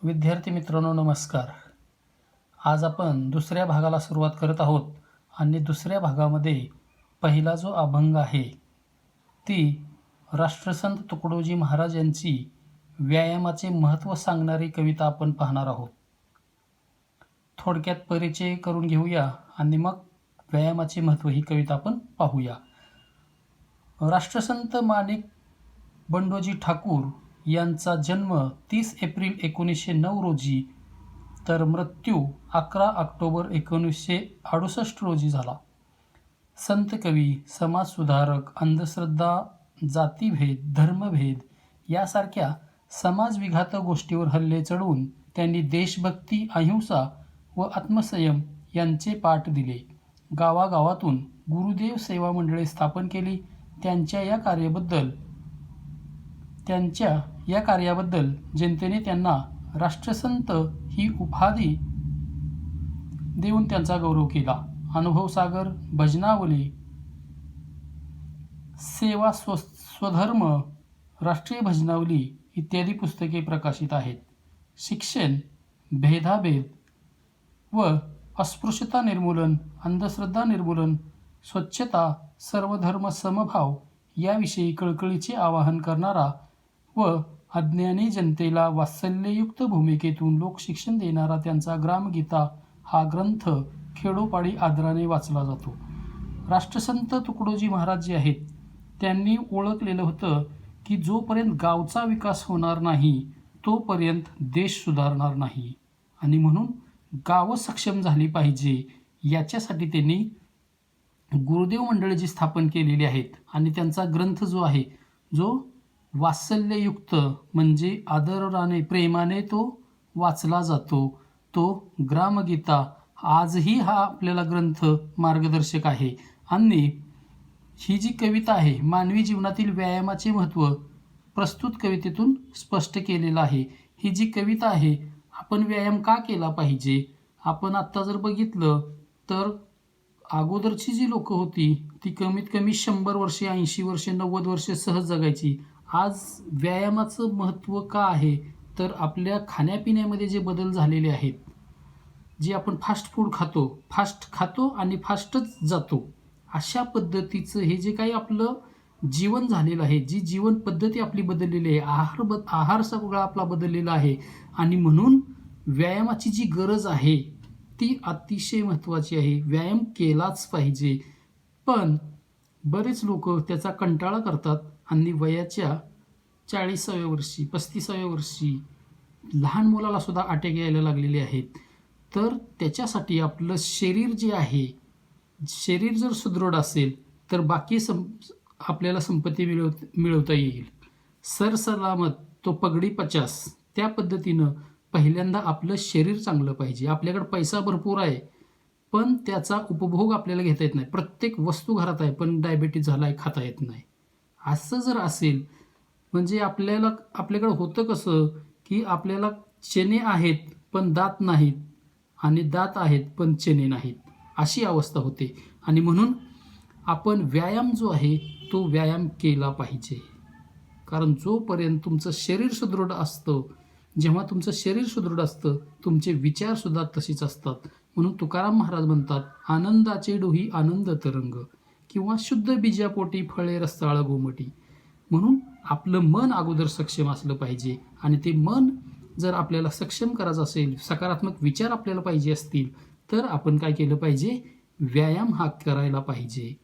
विद्यार्थी मित्रांनो नमस्कार. आज आपण दुसऱ्या भागाला सुरुवात करत आहोत आणि दुसऱ्या भागामध्ये पहिला जो अभंग आहे ती राष्ट्रसंत तुकडोजी महाराज यांची व्यायामाचे महत्त्व सांगणारी कविता आपण पाहणार आहोत. थोडक्यात परिचय करून घेऊया आणि मग व्यायामाचे महत्त्व ही कविता आपण पाहूया. राष्ट्रसंत माणिक बंडोजी ठाकूर यांचा जन्म 30 एप्रिल 1909 रोजी तर मृत्यू 11 ऑक्टोबर 1968 रोजी झाला. संत कवी, समाजसुधारक, अंधश्रद्धा, जातीभेद, धर्मभेद यासारख्या समाजविघातक गोष्टीवर हल्ले चढवून त्यांनी देशभक्ती, अहिंसा व आत्मसंयम यांचे पाठ दिले. गावागावातून गुरुदेव सेवा मंडळे स्थापन केली. त्यांच्या या कार्याबद्दल जनतेने त्यांना राष्ट्रसंत ही उपाधी देऊन त्यांचा गौरव केला. अनुभवसागर, भजनावली, सेवा स्वधर्म, राष्ट्रीय भजनावली इत्यादी पुस्तके प्रकाशित आहेत. शिक्षण, भेदाभेद व अस्पृश्यता निर्मूलन, अंधश्रद्धा निर्मूलन, स्वच्छता, सर्वधर्म समभाव याविषयी कळकळीचे आवाहन करणारा व अज्ञानी जनतेला वात्सल्ययुक्त भूमिकेतून लोकशिक्षण देणारा त्यांचा ग्रामगीता हा ग्रंथ खेडोपाडी आदराने वाचला जातो. राष्ट्रसंत तुकडोजी महाराज जे आहेत त्यांनी ओळखलेलं होतं की जोपर्यंत गावचा विकास होणार नाही तोपर्यंत देश सुधारणार नाही आणि म्हणून गावं सक्षम झाली पाहिजे. याच्यासाठी त्यांनी गुरुदेव मंडळे जी स्थापन केलेली आहेत आणि त्यांचा ग्रंथ जो आहे जो वात्सल्ययुक्त म्हणजे आदराने प्रेमाने तो वाचला जातो तो ग्रामगीता आजही हा आपल्याला ग्रंथ मार्गदर्शक आहे. आणि ही जी कविता आहे मानवी जीवनातील व्यायामाचे महत्त्व प्रस्तुत कवितेतून स्पष्ट केलेलं आहे. ही जी कविता आहे आपण व्यायाम का केला पाहिजे, आपण आत्ता जर बघितलं तर अगोदरची जी लोकं होती ती कमीत कमी 100 वर्षे, 80 वर्षे, 90 वर्षे सहज जगायची. आज व्यायामाचं महत्त्व का आहे तर आपल्या खाण्यापिण्यामध्ये जे बदल झालेले आहेत, जे आपण फास्ट फूड फास्ट खातो आणि फास्टच जातो, अशा पद्धतीचं हे जे काही आपलं जीवन झालेलं आहे, जी जीवन पद्धती आपली बदललेली आहे, आहार सगळा आपला बदललेला आहे आणि म्हणून व्यायामाची जी गरज आहे ती अतिशय महत्त्वाची आहे. व्यायाम केलाच पाहिजे. पण बरेच लोक त्याचा कंटाळा करतात आणि वयाच्या 40व्या वर्षी, 35व्या वर्षी लहान मुलाला सुद्धा अटॅक यायला लागलेले आहेत. तर त्याच्यासाठी आपलं शरीर जे आहे, शरीर जर सुदृढ असेल तर बाकी आपल्याला संपत्ती मिळवता येईल. सरसलामत तो पगडी 50 त्या पद्धतीनं पहिल्यांदा आपलं शरीर चांगलं पाहिजे. आपल्याकडे पैसा भरपूर आहे पण त्याचा उपभोग आपल्याला घेता येत नाही. प्रत्येक वस्तू घरात आहे पण डायबिटीज झाला आहे, खाता येत नाही. असं जर असेल म्हणजे आपल्याकडं होतं कसं की आपल्याला चणे आहेत पण दात नाहीत आणि दात आहेत पण चणे नाहीत, अशी अवस्था होते. आणि म्हणून आपण व्यायाम जो आहे तो व्यायाम केला पाहिजे. कारण जोपर्यंत तुमचं शरीर सुदृढ असतं, जेव्हा तुमचं शरीर सुदृढ असतं तुमचे विचारसुद्धा तसेच असतात. म्हणून तुकाराम महाराज म्हणतात, आनंदाचे डोही आनंद तरंग किंवा शुद्ध बीजापोटी फळे रसाळ गोमटी. म्हणून आपलं मन अगोदर सक्षम असलं पाहिजे आणि ते मन जर आपल्याला सक्षम करायचं असेल, सकारात्मक विचार आपल्याला पाहिजे असतील तर आपण काय केलं पाहिजे, व्यायाम हा करायला पाहिजे.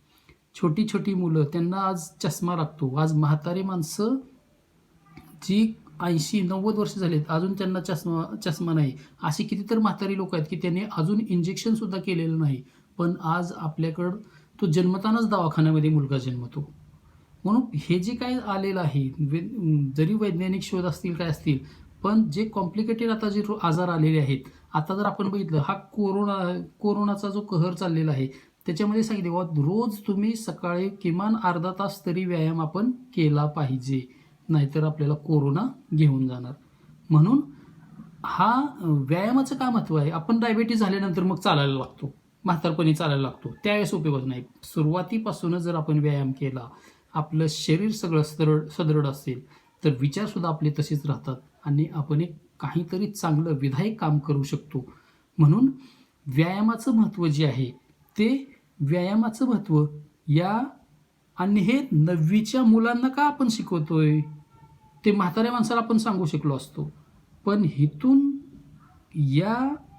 छोटी छोटी मुलं त्यांना आज चष्मा लागतो. आज म्हातारे माणसं जी 80-90 वर्ष झालेत अजून त्यांना चष्मा नाही. अशी कितीतरी म्हातारी लोक आहेत की त्यांनी अजून इंजेक्शनसुद्धा केलेलं नाही पण आज आपल्याकडं तो जन्मतानाच दवाखान्यामध्ये मुलगा जन्मतो. म्हणून हे जे काय आलेलं आहे, जरी वैज्ञानिक शोध असतील काय असतील पण जे कॉम्प्लिकेटेड आता जे आजार आलेले आहेत, आता जर आपण बघितलं हा कोरोनाचा जो कहर चाललेला आहे त्याच्यामध्ये सांगितलं रोज तुम्ही सकाळी किमान अर्धा तास तरी व्यायाम आपण केला पाहिजे, नाहीतर आपल्याला कोरोना घेऊन जाणार. म्हणून हा व्यायामाचं काय महत्त्व आहे. आपण डायबिटीज झाल्यानंतर मग चालायला लागतो, म्हातारपणी चालायला लागतो, त्यावेळेस उपयोग नाही. सुरुवातीपासूनच जर आपण व्यायाम केला, आपलं शरीर सगळं सदृढ असेल तर विचारसुद्धा आपले तसेच राहतात आणि आपण एक काहीतरी चांगलं विधायक काम करू शकतो. म्हणून व्यायामाचं महत्त्व जे आहे ते व्यायामाचं महत्त्व या आणि हे 9वीच्या मुलांना का आपण शिकवतोय ते म्हाताऱ्या माणसाला आपण सांगू शकलो असतो. पण इथून या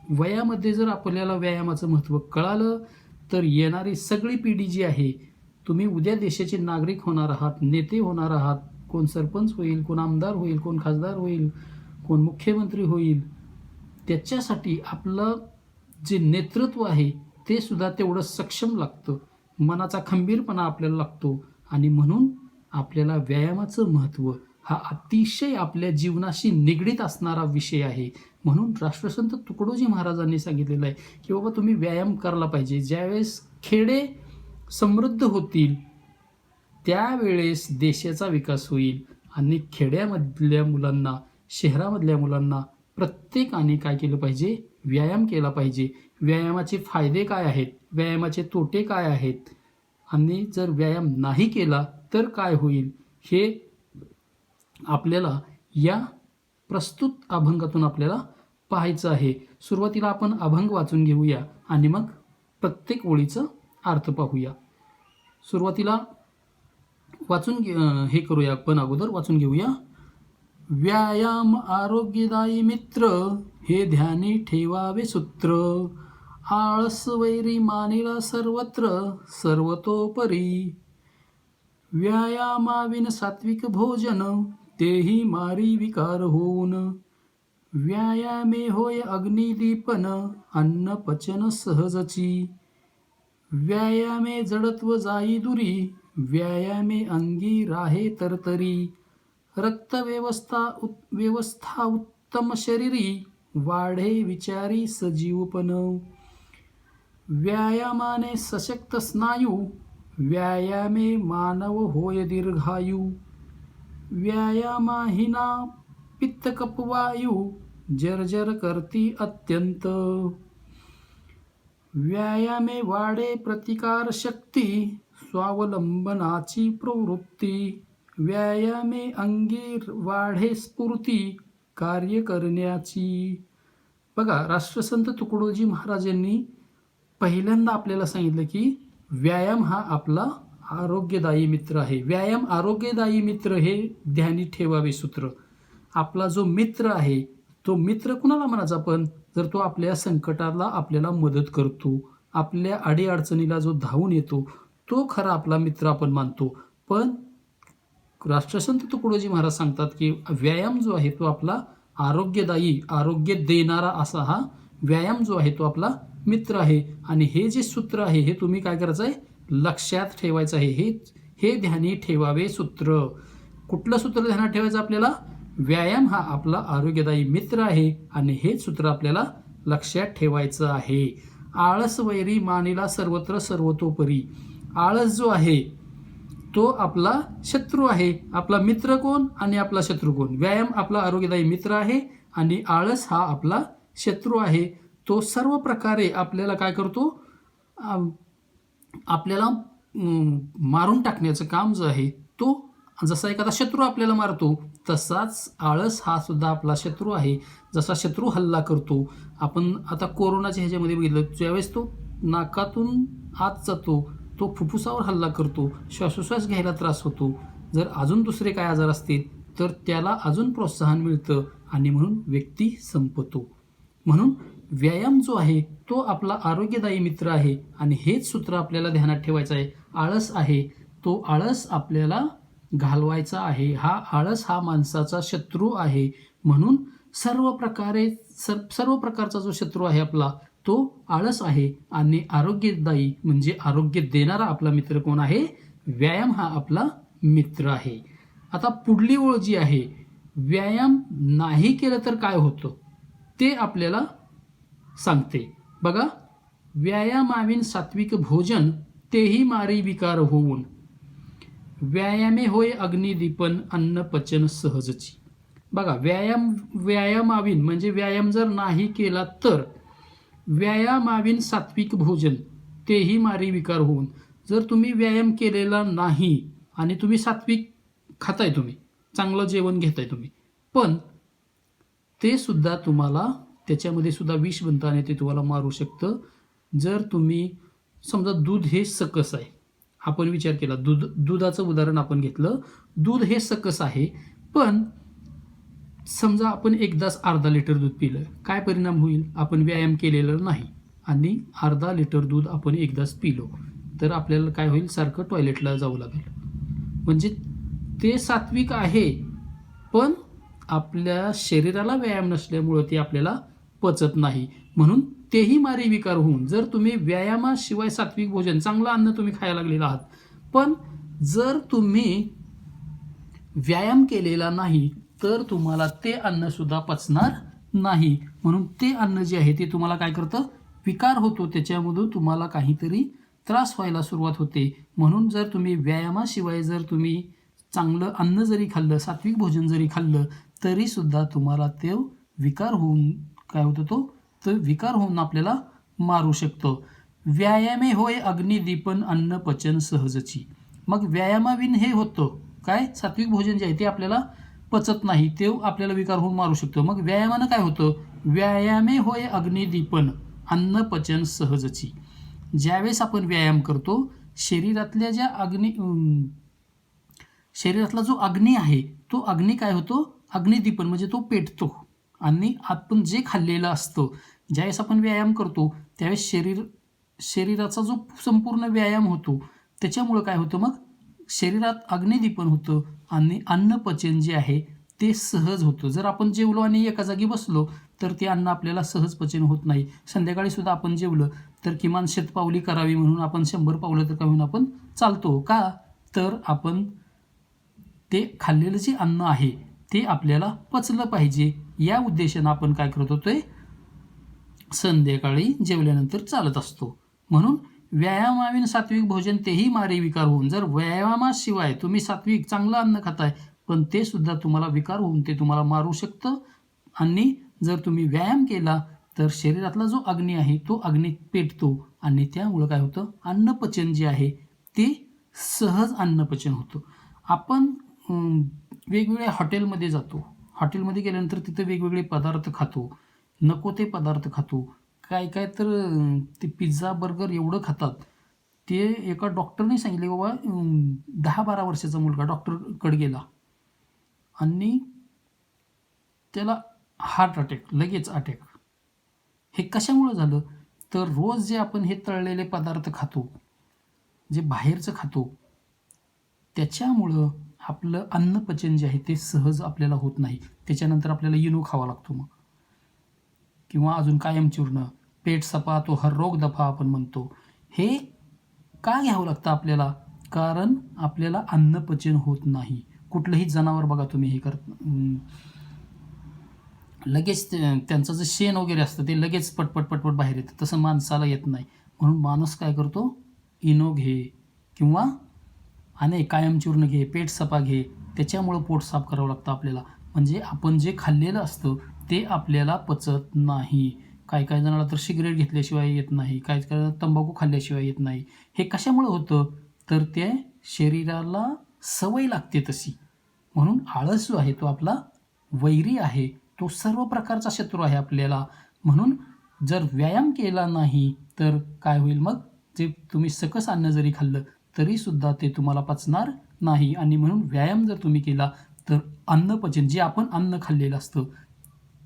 वयामध्ये जर आपल्याला व्यायामाचं महत्त्व कळालं तर येणारी सगळी पिढी जी आहे, तुम्ही उद्या देशाचे नागरिक होणार आहात, नेते होणार आहात, कोण सरपंच होईल, कोण आमदार होईल, कोण खासदार होईल, कोण मुख्यमंत्री होईल, त्याच्यासाठी आपलं जे नेतृत्व आहे ते सुद्धा तेवढं सक्षम लागतं. मनाचा खंबीरपणा आपल्याला लागतो आणि म्हणून आपल्याला व्यायामाचं महत्त्व हा अतिशय आपल्या जीवनाशी निगडीत असणारा विषय आहे. म्हणून राष्ट्रसंत तुकडोजी महाराजांनी सांगितलेलं आहे की बाबा तुम्ही व्यायाम करायला पाहिजे. ज्यावेळेस खेडे समृद्ध होतील त्यावेळेस देशाचा विकास होईल आणि खेड्यामधल्या मुलांना, शहरामधल्या मुलांना प्रत्येकाने काय केलं पाहिजे? व्यायाम केला पाहिजे. व्यायामाचे फायदे काय आहेत, व्यायामाचे तोटे काय आहेत आणि जर व्यायाम नाही केला तर काय होईल हे आपल्याला या प्रस्तुत अभंगातून आपल्याला पाहायचं आहे. सुरुवातीला आपण अभंग वाचून घेऊया आणि मग प्रत्येक ओळीचं अर्थ पाहूया. सुरुवातीला हे करूया, आपण अगोदर वाचून घेऊया. व्यायाम आरोग्यदायी मित्र, हे ध्यानी ठेवावे सूत्र. आळस वैरी मानिला सर्वत्र, सर्वतोपरी. व्यायामाविन सात्विक भोजन, तेही मारी विकार होऊन. व्यायामे होय अग्निदीपन, अन्न पचन सहजची. व्यायामे जडत्व जाई दुरी, व्यायामे अंगी राहे तरतरी. व्यवस्था उत्तम शरीरी, वाढे विचारी सजीवपण. व्यायामाने सशक्त स्नायू, व्यायामे मानव होय दीर्घायू. व्यायामाहिना पित्तकपवायू, जर्जर करती अत्यंत. व्यायामे वाढे प्रतिकार शक्ती, स्वावलंबनाची प्रवृत्ती. व्यायामे अंगी वाढे स्फूर्ती, कार्य करण्याची. बघा, राष्ट्रसंत तुकडोजी महाराजांनी पहिल्यांदा आपल्याला सांगितलं की व्यायाम हा आपला आरोग्यदायी मित्र आहे. व्यायाम आरोग्यदायी मित्र हे ध्यानी ठेवावे सूत्र. आपला जो मित्र आहे तो मित्र कुणाला म्हणायचा आपण? जर तो आपल्या संकटाला आपल्याला मदत करतो, आपल्या अडीअडचणीला जो धावून येतो, तो खरा आपला मित्र आपण मानतो. पण राष्ट्रसंत तुकडोजी महाराज सांगतात की व्यायाम जो आहे तो आपला आरोग्यदायी, आरोग्य देणारा असा हा व्यायाम जो आहे तो आपला मित्र आहे. आणि हे जे सूत्र आहे हे तुम्ही काय करायचं आहे? लक्षात ठेवायचं आहे. हे ध्यानी ठेवावे सूत्र. कुठलं सूत्र ध्यानात ठेवायचं आपल्याला? व्यायाम हा आपला आरोग्यदायी मित्र आहे आणि हे सूत्र आपल्याला लक्षात ठेवायचं आहे. आळस वैरी मानिला सर्वत्र सर्वतोपरी. आळस जो आहे तो आपला शत्रू आहे. आपला मित्र कोण आणि आपला शत्रू कोण? व्यायाम आपला आरोग्यदायी मित्र आहे आणि आळस हा आपला शत्रू आहे. तो सर्व प्रकारे आपल्याला काय करतो? आपल्याला मारून टाकण्याचं काम जो आहे तो, जसा एखादा शत्रू आपल्याला मारतो तसाच आळस हा सुद्धा आपला शत्रू आहे. जसा शत्रू हल्ला करतो, आपण आता कोरोनाच्या ह्याच्यामध्ये बघितलं, ज्यावेळेस तो नाकातून आत जातो तो फुफ्फुसावर हल्ला करतो, श्वासोश्वास घ्यायला त्रास होतो. जर अजून दुसरे काय आजार असतील तर त्याला अजून प्रोत्साहन मिळतं आणि म्हणून व्यक्ती संपतो. म्हणून व्यायाम जो आहे तो आपला आरोग्यदायी मित्र आहे आणि हेच सूत्र आपल्याला ध्यानात ठेवायचं आहे. आळस आहे तो आळस आपल्याला घालवायचा आहे. हा आळस हा माणसाचा शत्रू आहे. म्हणून सर्व प्रकारचा जो शत्रू आहे आपला तो आळस आहे आणि आरोग्यदायी म्हणजे आरोग्य देणारा आपला मित्र कोण आहे? व्यायाम हा आपला मित्र आहे. आता पुढली ओळ जी आहे, व्यायाम नाही केलं तर काय होतं ते आपल्याला सांगते. बघा, व्यायामाविन सात्विक भोजन, तेही मारी विकार होऊन. व्यायामे होय अग्निदीपन, अन्न पचन सहजची. बघा, व्यायामाविन म्हणजे व्यायाम जर नाही केला तर. व्यायामाविन सात्विक भोजन, तेही मारी विकार होऊन. जर तुम्ही व्यायाम केलेला नाही आणि तुम्ही सात्विक खाताय, तुम्ही चांगलं जेवण घेताय तुम्ही, पण ते सुद्धा तुम्हाला त्याच्यामध्ये सुद्धा विष बनतं आणि ते तुम्हाला मारू शकतं. जर तुम्ही समजा दूध हे सकस आहे, आपण विचार केला, दुधाचं उदाहरण आपण घेतलं, दूध हे सकस आहे, पण समजा आपण एकदाच अर्धा लिटर दूध पिलं, काय परिणाम होईल? आपण व्यायाम केलेला नाही आणि अर्धा लिटर दूध आपण एकदाच पिलो तर आपल्याला काय होईल? सारखं टॉयलेटला जावं लागेल. म्हणजे ते सात्विक आहे, पण आपल्या शरीराला व्यायाम नसल्यामुळं ते आपल्याला पचत नाही, म्हणून तेही मारी विकार होऊन, जर तुम्ही व्यायामाशिवाय सात्विक भोजन, चांगलं अन्न तुम्ही खायला लागलेलं आहात, पण जर तुम्ही व्यायाम केलेला नाही तर तुम्हाला ते अन्न सुद्धा पचणार नाही. म्हणून ते अन्न जे आहे ते तुम्हाला काय करतं? विकार होतो, त्याच्यामधून तुम्हाला काहीतरी त्रास व्हायला सुरुवात होते. म्हणून जर तुम्ही व्यायामाशिवाय जर तुम्ही चांगलं अन्न जरी खाल्लं, सात्विक भोजन जरी खाल्लं, तरी सुद्धा तुम्हाला ते विकार होऊन काय होतं? तो विकार होऊन आपल्याला मारू शकतो. व्यायामे होय अग्निदीपन अन्न पचन सहजची. मग व्यायामाविन हे होतं काय? सात्विक भोजन जे आहे ते आपल्याला पचत नाही, ते आपल्याला विकार होऊन मारू शकतो. मग व्यायामानं काय होतं? व्यायामे होय अग्निदीपन अन्न पचन सहजची. ज्यावेळेस आपण व्यायाम करतो, शरीरातल्या ज्या शरीरातला जो अग्नी आहे तो अग्नी काय होतो? अग्निदीपन म्हणजे तो पेटतो. आणि आपण जे खाल्लेलं असतं, ज्यावेळेस आपण व्यायाम करतो त्यावेळेस शरीराचा जो संपूर्ण व्यायाम होतो त्याच्यामुळं काय होतं? मग शरीरात अग्निदीपन होतं आणि अन्नपचन जे आहे ते सहज होतं. जर आपण जेवलो आणि एका जागी बसलो तर ते अन्न आपल्याला सहज पचन होत नाही. संध्याकाळी सुद्धा आपण जेवलं तर किमान 100 पावली करावी म्हणून आपण 100 पावलं तर का म्हणून आपण चालतो का? तर आपण ते खाल्लेलं जे अन्न आहे ते आपल्याला पचलं पाहिजे या उद्देशानं आपण काय करत होतोय? संध्याकाळी जेवल्यानंतर चालत असतो. म्हणून व्यायामाविन सात्विक भोजन तेही मारे विकार होऊन. जर व्यायामाशिवाय तुम्ही सात्विक चांगलं अन्न खाताय, पण ते सुद्धा तुम्हाला विकार होऊन ते तुम्हाला मारू शकतं. आणि जर तुम्ही व्यायाम केला तर शरीरातला जो अग्नी आहे तो अग्नी पेटतो आणि त्यामुळं काय होतं? अन्नपचन जे आहे ते सहज अन्नपचन होतं. आपण वेगवेगळ्या हॉटेलमध्ये जातो, हॉटेलमध्ये गेल्यानंतर तिथे वेगवेगळे पदार्थ खातो, नको ते पदार्थ खातो. काय काय तर ते पिझ्झा बर्गर एवढं खातात. ते एका डॉक्टरने सांगितले, बाबा 10-12 वर्षाचा मुलगा डॉक्टरकडे गेला आणि त्याला हार्ट अटॅक, लगेच अटॅक. हे कशामुळं झालं? तर रोज जे आपण हे तळलेले पदार्थ खातो, जे बाहेरचं खातो, त्याच्यामुळं आपलं अन्नपचन जे आहे ते सहज आपल्याला होत नाही. त्याच्यानंतर आपल्याला इनो खावा लागतो मग, किंवा अजून कायमचूर्ण, पेट सपा तो हर रोग दफा आपण म्हणतो. हे का घ्यावं लागतं आपल्याला? कारण आपल्याला अन्नपचन होत नाही. कुठलंही जनावर बघा तुम्ही हे लगेच त्यांचं जे शेण वगैरे असतं ते लगेच पटपट बाहेर येतं, तसं माणसाला येत नाही. म्हणून माणूस काय करतो? इनो घे किंवा कायमचूर्ण घे, पेट सपा घे, त्याच्यामुळं पोट साफ करावं लागतं आपल्याला. म्हणजे आपण जे खाल्लेलं असतं ते आपल्याला पचत नाही. काही जणाला तर सिगरेट घेतल्याशिवाय येत नाही, काही तंबाखू खाल्ल्याशिवाय येत नाही. हे कशामुळं होतं? तर ते शरीराला सवय लागते तशी. म्हणून आळस जो आहे तो आपला वैरी आहे, तो सर्व प्रकारचा शत्रू आहे आपल्याला. म्हणून जर व्यायाम केला नाही तर काय होईल? मग जे तुम्ही सकस अन्न जरी खाल्लं तरी सुद्धा ते तुम्हाला पचणार नाही. आणि म्हणून व्यायाम जर तुम्ही केला तर अन्नपचन, जे आपण अन्न खाल्लेलं असतं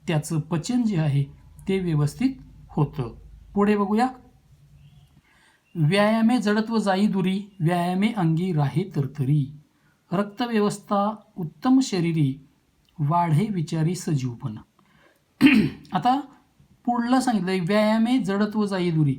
त्याचं पचन जे आहे ते व्यवस्थित होतं. पुढे बघूया. व्यायामे जडत्व जाई दुरी, व्यायामे अंगी राहे तरतरी. रक्तव्यवस्था उत्तम शरीरी, वाढे विचारी सजीवपणा. आता पुढलं सांगितलंय, व्यायामे जडत्व जाई दुरी.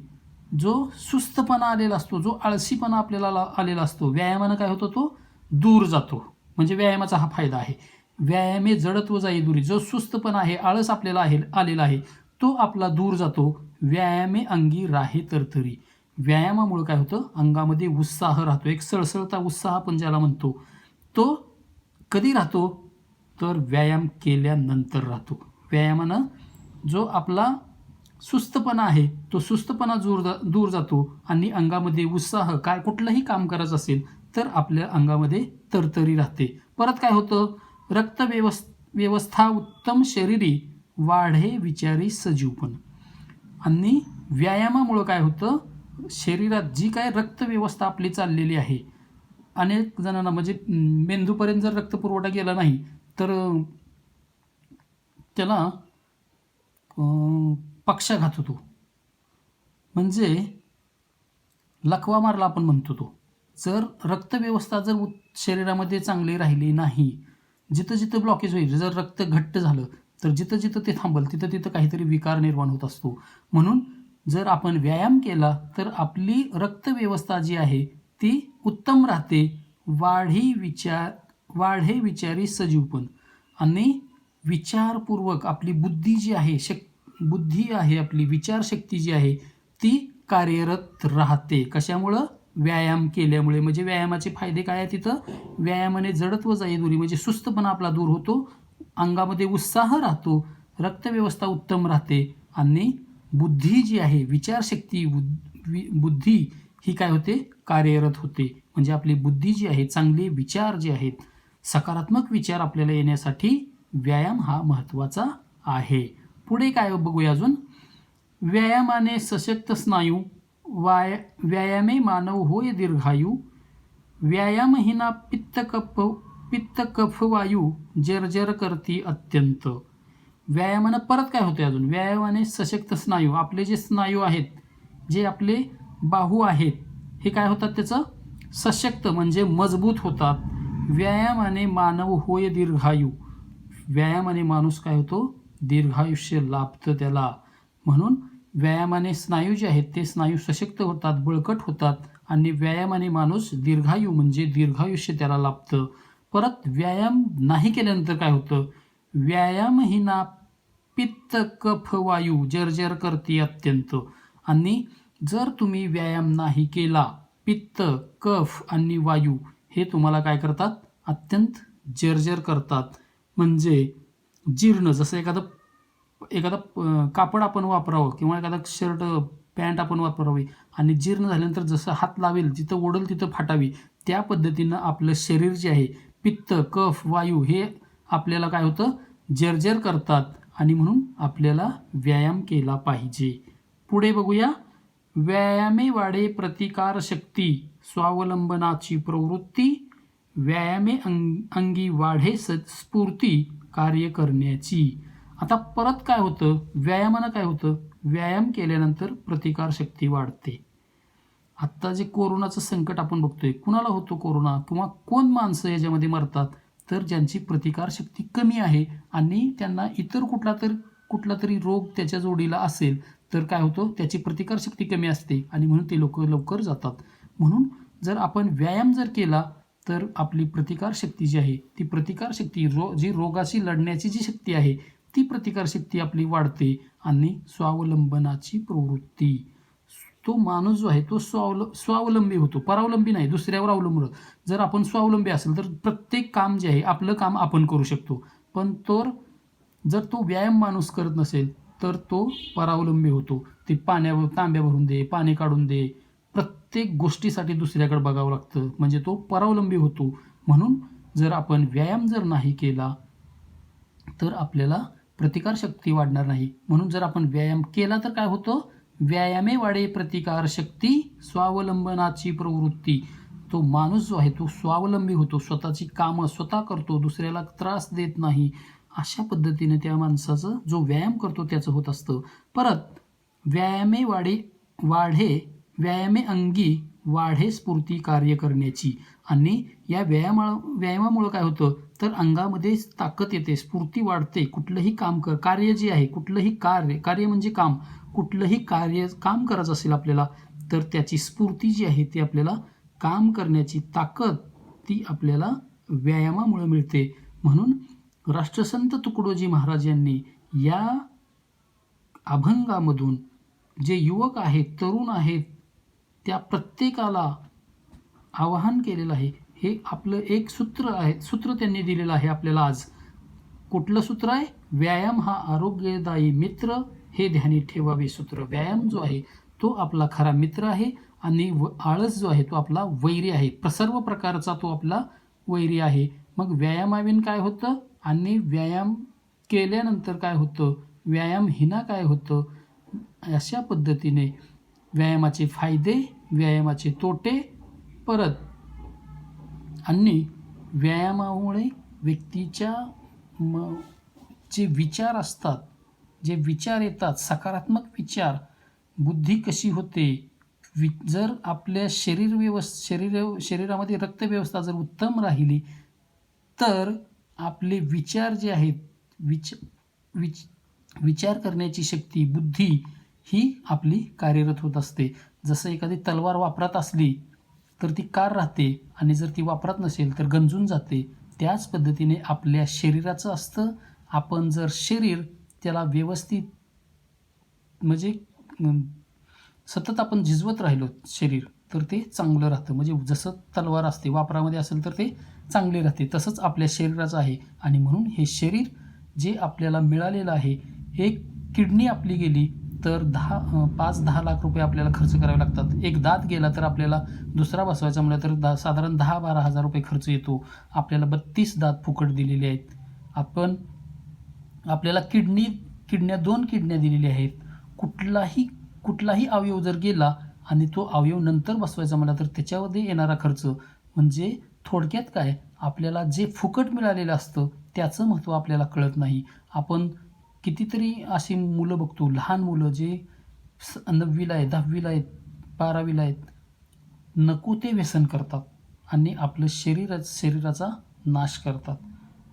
जो सुस्तपणा आलेला असतो, जो आळशीपणा आपल्याला आलेला असतो, व्यायामानं काय होतं? तो दूर जातो. म्हणजे व्यायामाचा हा फायदा आहे. व्यायामे जडत्व जाई दुरी. जो सुस्तपणा आहे, आळस आपल्याला आलेला आहे, तो आपला दूर जातो. व्यायामे अंगी राहे तरतरी. व्यायामामुळे काय होतं? अंगामध्ये उत्साह राहतो, एक सळसळता उत्साह आपण ज्याला म्हणतो, तो कधी राहतो? तर व्यायाम केल्यानंतर राहतो. व्यायामानं जो आपला सुस्तपणा आहे तो सुस्तपणा दूर जातो आणि अंगामध्ये उत्साह, काय कुठलंही काम करायचं असेल तर आपल्या अंगामध्ये तरतरी राहते. परत काय होतं? रक्तव्यवस्था उत्तम शरीरी, वाढे विचारी सजीवपण. आणि व्यायामामुळं काय होतं, शरीरात जी काय रक्तव्यवस्था आपली चाललेली आहे, अनेक जणांना म्हणजे मेंदूपर्यंत जर रक्तपुरवठा गेला नाही तर त्याला पक्षाघात होतो, म्हणजे लकवा मारला आपण म्हणतो तो. जर रक्तव्यवस्था जर शरीरामध्ये चांगली राहिली नाही, जिथं जिथं ब्लॉकेज होईल, जर रक्त घट्ट झालं तर जिथं जिथं ते थांबल तिथं तिथं काहीतरी विकार निर्माण होत असतो. म्हणून जर आपण व्यायाम केला तर आपली रक्तव्यवस्था जी आहे ती उत्तम राहते. वाढे विचारी सजीवपण. आणि विचारपूर्वक आपली बुद्धी जी आहे, बुद्धी आहे आपली, विचारशक्ती जी आहे ती कार्यरत राहते. कशामुळं? व्यायाम केल्यामुळे. म्हणजे व्यायामाचे फायदे काय आहे तिथं? व्यायामाने जडत्व जाई दूरी, म्हणजे सुस्तपणा आपला दूर होतो, अंगामध्ये उत्साह राहतो, रक्तव्यवस्था उत्तम राहते आणि बुद्धी जी आहे, विचारशक्ती, बुद्धी ही काय होते? कार्यरत होते. म्हणजे आपली बुद्धी जी आहे, चांगले विचार जे आहेत, सकारात्मक विचार आपल्याला येण्यासाठी व्यायाम हा महत्त्वाचा आहे. पुढे काय बघूया अजून. व्यायामाने सशक्त स्नायू, व्यायामे मानव होय दीर्घायू, व्यायामहीना पित्त कफ वायू जर्जर करती अत्यंत. व्यायामानं परत काय होते अजून? व्यायामाने सशक्त स्नायू, आपले जे स्नायू आहेत, जे आपले बाहू आहेत, हे काय होतात? त्याचं सशक्त म्हणजे मजबूत होतात. व्यायामाने मानव होय दीर्घायू, व्यायामाने माणूस काय होतो? दीर्घायुष्य लाभतं त्याला. म्हणून व्यायामाने स्नायू जे आहेत ते स्नायू सशक्त होतात, बळकट होतात आणि व्यायामाने माणूस दीर्घायू म्हणजे दीर्घायुष्य त्याला लाभतं. परत व्यायाम नाही केल्यानंतर काय होतं? व्यायामहीना पित्त कफ वायू जर्जर करते अत्यंत. आणि जर तुम्ही व्यायाम नाही केला, पित्त, कफ आणि वायू हे तुम्हाला काय करतात? अत्यंत जर्जर करतात. म्हणजे जीर्ण, जसं एखादं कापड आपण वापरावं किंवा एखादा शर्ट पॅन्ट आपण वापरावी आणि जीर्ण झाल्यानंतर जसं हात लावेल जिथं ओढल तिथं फाटावी, त्या पद्धतीनं आपलं शरीर जे आहे, पित्त, कफ, वायू हे आपल्याला काय होतं? जर्जर करतात. आणि म्हणून आपल्याला व्यायाम केला पाहिजे. पुढे बघूया. व्यायामे वाढे प्रतिकारशक्ती, स्वावलंबनाची प्रवृत्ती, व्यायामे अंगी वाढे स्फूर्ती कार्य करण्याची. आता परत काय होतं? व्यायामानं काय होतं? व्यायाम केल्यानंतर प्रतिकारशक्ती वाढते. आत्ता जे कोरोनाचं संकट आपण बघतोय, कुणाला होतो कोरोना किंवा कोण माणसं याच्यामध्ये मरतात? तर ज्यांची प्रतिकारशक्ती कमी आहे आणि त्यांना इतर कुठला तरी रोग त्याच्या जोडीला असेल तर काय होतं? त्याची प्रतिकारशक्ती कमी असते आणि म्हणून ते लोक लवकर जातात. म्हणून जर आपण व्यायाम जर केला तर आपली प्रतिकारशक्ती जी आहे ती प्रतिकारशक्ती जी रोगाशी लढण्याची जी शक्ती आहे ती प्रतिकारशक्ती आपली वाढते. आणि स्वावलंबनाची प्रवृत्ती, तो माणूस जो आहे तो स्वावलंबी होतो, परावलंबी नाही, दुसऱ्यावर अवलंबून. जर आपण स्वावलंबी असेल तर प्रत्येक काम जे आहे आपलं काम आपण करू शकतो. पण जर तो व्यायाम माणूस करत नसेल तर तो परावलंबी होतो. ते तांब्या भरून दे, पाणी काढून दे, प्रत्येक गोष्टीसाठी दुसऱ्याकडे बघावं लागतं, म्हणजे तो परावलंबी होतो. म्हणून जर आपण व्यायाम जर नाही केला तर आपल्याला प्रतिकारशक्ती वाढणार नाही. म्हणून जर आपण व्यायाम केला तर काय होतं? व्यायामे वाढे प्रतिकारशक्ती, स्वावलंबनाची प्रवृत्ती. तो माणूस जो आहे तो स्वावलंबी होतो, स्वतःची कामं स्वतः करतो, दुसऱ्याला त्रास देत नाही. अशा पद्धतीने त्या माणसाचं जो व्यायाम करतो त्याचं होत असतं. परत व्यायामे अंगी वाढे स्फूर्ती कार्य करण्याची. आणि या व्यायामामुळं काय होतं? तर अंगामध्ये ताकद येते, स्फूर्ती वाढते. कुठलंही कार्य जे आहे, कुठलंही कार्य म्हणजे काम, कुठलंही काम करायचं असेल आपल्याला तर त्याची स्फूर्ती जी आहे ती आपल्याला काम करण्याची ताकद ती आपल्याला व्यायामामुळे मिळते. म्हणून राष्ट्रसंत तुकडोजी महाराज यांनी या अभंगामधून जे युवक आहेत, तरुण आहेत, त्या प्रत्येकाला आवाहन केलेलं आहे. हे आपलं एक सूत्र त्यांनी दिलेलं आहे आपल्याला आज. कुठलं सूत्र आहे? व्यायाम हा आरोग्यदायी मित्र, हे ध्यानी ठेवावे सूत्र. व्यायाम जो आहे तो आपला खरा मित्र आहे आणि आळस जो आहे तो आपला वैरी आहे. सर्व प्रकारचा तो आपला वैरी आहे. मग व्यायामाविन काय होतं? आणि व्यायाम केल्यानंतर काय होतं? व्यायाम हिना काय होतं, अशा पद्धतीने व्यायामाचे फायदे, व्यायामाचे तोटे, परत आणि व्यायामामुळे व्यक्तीच्या जे विचार असतात, जे विचार येतात, सकारात्मक विचार, बुद्धी कशी होते, जर आपल्या शरीरामध्ये रक्तव्यवस्था जर उत्तम राहिली तर आपले विचार जे आहेत, विचार करण्याची शक्ती, बुद्धी ही आपली कार्यरत होत असते. जसं एखादी तलवार वापरात असली तर ती कार राहते आणि जर ती वापरात नसेल तर गंजून जाते. त्याच पद्धतीने आपल्या शरीराचं असतं. आपण जर शरीर त्याला व्यवस्थित म्हणजे सतत आपण झिजवत राहिलो शरीर, तर ते चांगलं राहतं. म्हणजे जसं तलवार असते वापरामध्ये असेल तर ते चांगले राहते, तसंच आपल्या शरीराचं आहे. आणि म्हणून हे शरीर जे आपल्याला मिळालेलं आहे, एक किडनी आपली गेली तर 5-10 लाख रुपये आपल्याला खर्च करावे लागतात. एक दात गेला तर आपल्याला दुसरा बसवायचा म्हटलं तर साधारण 10-12 हजार रुपये खर्च येतो. आपल्याला 32 दात फुकट दिलेले आहेत. आपल्याला किडन्या 2 किडन्या दिलेल्या आहेत. कुठलाही अवयव जर गेला आणि तो अवयव नंतर बसवायचा म्हणला तर त्याच्यामध्ये येणारा खर्च, म्हणजे थोडक्यात काय, आपल्याला जे फुकट मिळालेलं असतं त्याचं महत्त्व आपल्याला कळत नाही. आपण कितीतरी अशी मुलं बघतो, लहान मुलं जे 9वीला आहेत, 10वीला आहेत, 12वीला आहेत, नको ते व्यसन करतात आणि आपलं शरीराचा नाश करतात.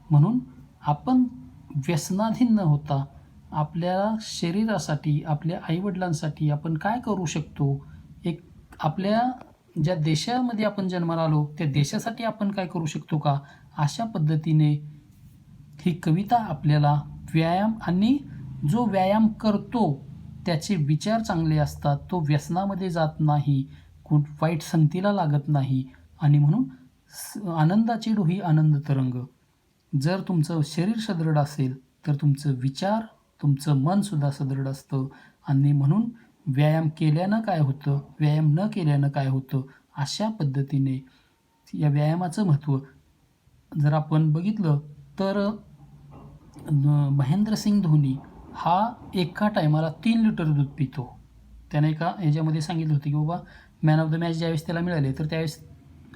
म्हणून आपण व्यसनाधीन न होता आपल्या शरीरासाठी, आपल्या आईवडिलांसाठी आपण काय करू शकतो, एक आपल्या ज्या देशामध्ये आपण जन्माला आलो त्या देशासाठी आपण काय करू शकतो का, अशा पद्धतीने ही कविता आपल्याला व्यायाम आणि जो व्यायाम करतो त्याचे विचार चांगले असतात, तो व्यसनामध्ये जात नाही, वाईट संगतीला लागत नाही. आणि म्हणून आनंदाची डोही आनंद तरंग. जर तुमचं शरीर सदृढ असेल तर तुमचं विचार, तुमचं मनसुद्धा सदृढ असतं. आणि म्हणून व्यायाम केल्यानं काय होतं, व्यायाम न केल्यानं काय होतं, अशा पद्धतीने या व्यायामाचं महत्त्व जर आपण बघितलं तर महेंद्रसिंग धोनी हा एका टायमाला 3 लिटर दूध पितो. त्याने एका ह्याच्यामध्ये सांगितलं होतं की बाबा मॅन ऑफ द मॅच ज्यावेळेस त्याला मिळाले तर त्यावेळेस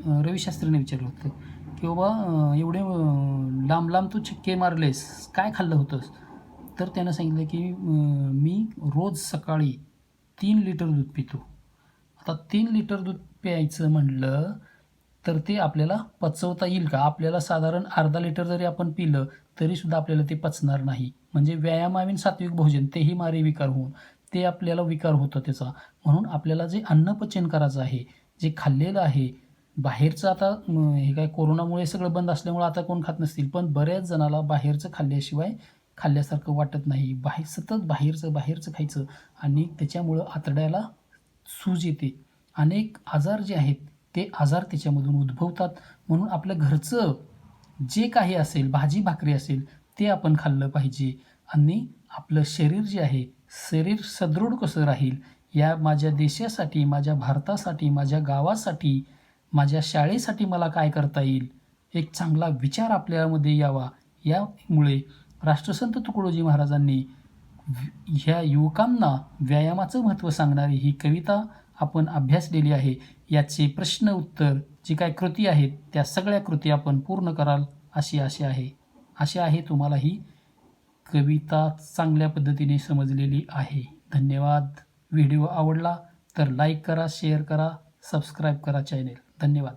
रवी शास्त्रीने विचारलं होतं की बाबा एवढे लांब लांब तू छक्के मारलेस, काय खाल्लं होतंस? तर त्यानं सांगितलं की मी रोज सकाळी 3 लिटर दूध पितो. आता 3 लिटर दूध प्यायचं म्हणलं तर ते आपल्याला पचवता येईल का? आपल्याला साधारण अर्धा लिटर जरी आपण पिलं तरीसुद्धा आपल्याला ते पचणार नाही. म्हणजे व्यायामाविन सात्विक भोजन, तेही मारे विकार होऊन ते आपल्याला विकार होतं त्याचा. म्हणून आपल्याला जे अन्नपचन करायचं आहे, जे खाल्लेलं आहे, बाहेरचं आता हे काय कोरोनामुळे सगळं बंद असल्यामुळे आता कोण खात नसतील, पण बऱ्याच जणाला बाहेरचं खाल्ल्याशिवाय खाल्ल्यासारखं वाटत नाही. सतत बाहेरचं खायचं आणि त्याच्यामुळं आतड्याला सूज येते. अनेक आजार जे आहेत ते आजार त्याच्यामधून उद्भवतात. म्हणून आपलं घरचं जे काही असेल, भाजी भाकरी असेल, ते आपण खाल्लं पाहिजे. आणि आपलं शरीर जे आहे, शरीर सदृढ कसं राहील, या माझ्या देशासाठी, माझ्या भारतासाठी, माझ्या गावासाठी, माझ्या शाळेसाठी मला काय करता येईल, एक चांगला विचार आपल्यामध्ये यावा. यामुळे राष्ट्रसंत तुकडोजी महाराजांनी ह्या युवकांना व्यायामाचं महत्त्व सांगणारी ही कविता आपण अभ्यासलेली आहे. याचे प्रश्न उत्तर जी काय कृती आहेत त्या सगळ्या कृती आपण पूर्ण कराल अशी आशा आहे. आशा आहे तुम्हाला ही कविता चांगल्या पद्धतीने समजलेली आहे. धन्यवाद. व्हिडिओ आवडला तर लाईक करा, शेअर करा, सबस्क्राईब करा चॅनेल. धन्यवाद.